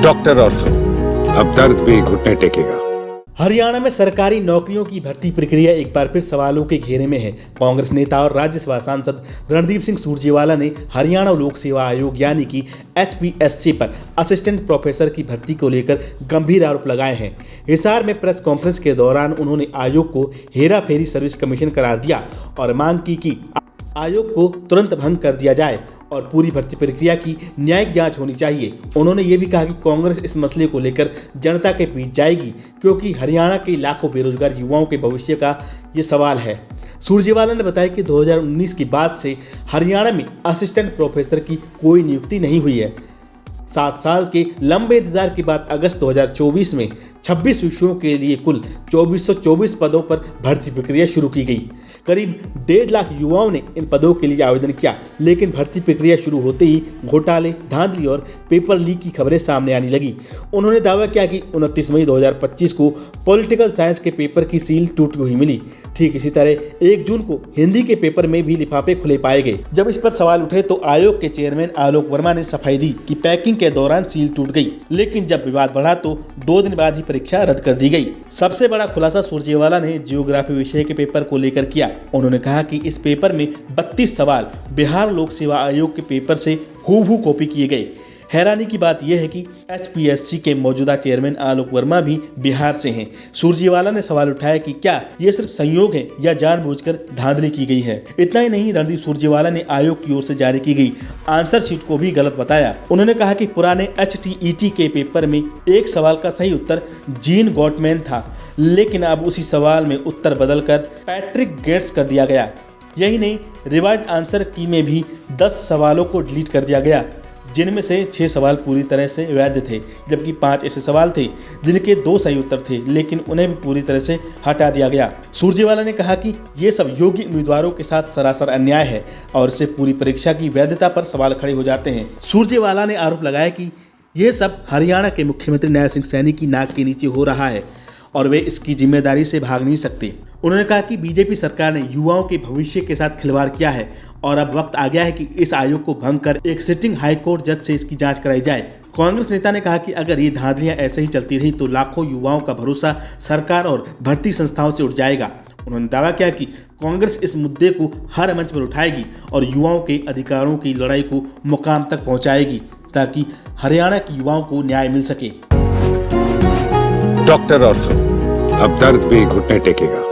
Doctor ortho, अब दर्द भी घुटने टेकेगा। हरियाणा में सरकारी नौकरियों की भर्ती प्रक्रिया एक बार फिर सवालों के घेरे में है। कांग्रेस नेता और राज्यसभा सांसद रणदीप सिंह सुरजेवाला ने हरियाणा लोक सेवा आयोग यानी कि HPSC पर असिस्टेंट प्रोफेसर की भर्ती को लेकर गंभीर आरोप लगाए हैं। हिसार में प्रेस कॉन्फ्रेंस के दौरान उन्होंने आयोग को हेरा फेरी सर्विस कमीशन करार दिया और मांग की कि आयोग को तुरंत भंग कर दिया जाए और पूरी भर्ती प्रक्रिया की न्यायिक जांच होनी चाहिए। उन्होंने ये भी कहा कि कांग्रेस इस मसले को लेकर जनता के बीच जाएगी क्योंकि हरियाणा के लाखों बेरोजगार युवाओं के भविष्य का ये सवाल है। सुरजेवाला ने बताया कि 2019 के बाद से हरियाणा में असिस्टेंट प्रोफेसर की कोई नियुक्ति नहीं हुई है। 7 साल के लंबे इंतजार के बाद अगस्त 2024 में 26 विषयों के लिए कुल 2424 पदों पर भर्ती प्रक्रिया शुरू की गई। करीब 1.5 लाख युवाओं ने इन पदों के लिए आवेदन किया, लेकिन भर्ती प्रक्रिया शुरू होते ही घोटाले, धांधली और पेपर लीक की खबरें सामने आने लगी। उन्होंने दावा किया कि 29 मई 2025 को पॉलिटिकल साइंस के पेपर की सील टूटी हुई मिली। ठीक इसी तरह 1 जून को हिंदी के पेपर में भी लिफाफे खुले पाए गए। जब इस पर सवाल उठे तो आयोग के चेयरमैन आलोक वर्मा ने सफाई दी कि पैकिंग के दौरान सील टूट गई, लेकिन जब विवाद बढ़ा तो 2 दिन बाद ही परीक्षा रद्द कर दी गई। सबसे बड़ा खुलासा सुरजेवाला ने जियोग्राफी विषय के पेपर को लेकर किया। उन्होंने कहा कि इस पेपर में 32 सवाल बिहार लोक सेवा आयोग के पेपर से हूबहू कॉपी किए गए। हैरानी की बात यह है कि HPSC के मौजूदा चेयरमैन आलोक वर्मा भी बिहार से हैं। सुरजेवाला ने सवाल उठाया कि क्या ये सिर्फ संयोग है या जानबूझकर धांधली की गई है। इतना ही नहीं, रणदीप सुरजेवाला ने आयोग की ओर से जारी की गई आंसर शीट को भी गलत बताया। उन्होंने कहा कि पुराने HTET के पेपर में एक सवाल का सही उत्तर जीन गॉटमैन था, लेकिन अब उसी सवाल में उत्तर बदलकर पैट्रिक गेट्स कर दिया गया। यही नहीं, रिवाइज आंसर की में भी 10 सवालों को डिलीट कर दिया गया, जिनमें से 6 सवाल पूरी तरह से वैध थे, जबकि 5 ऐसे सवाल थे जिनके 2 सही उत्तर थे, लेकिन उन्हें भी पूरी तरह से हटा दिया गया। सुरजेवाला ने कहा कि ये सब योग्य उम्मीदवारों के साथ सरासर अन्याय है और इससे पूरी परीक्षा की वैधता पर सवाल खड़े हो जाते हैं। सुरजेवाला ने आरोप लगाया कि यह सब हरियाणा के मुख्यमंत्री नैब सिंह सैनी की नाक के नीचे हो रहा है और वे इसकी जिम्मेदारी से भाग नहीं सकते। उन्होंने कहा कि बीजेपी सरकार ने युवाओं के भविष्य के साथ खिलवाड़ किया है और अब वक्त आ गया है कि इस आयोग को भंग कर एक सिटिंग हाईकोर्ट जज से इसकी जांच कराई जाए। कांग्रेस नेता ने कहा कि अगर ये धांधलियां ऐसे ही चलती रही तो लाखों युवाओं का भरोसा सरकार और भर्ती संस्थाओं से उठ जाएगा। उन्होंने दावा किया कि कांग्रेस इस मुद्दे को हर मंच पर उठाएगी और युवाओं के अधिकारों की लड़ाई को मुकाम तक पहुंचाएगी ताकि हरियाणा के युवाओं को न्याय मिल सके। डॉक्टर ऑर्थो, अब दर्द भी घुटने टेकेगा।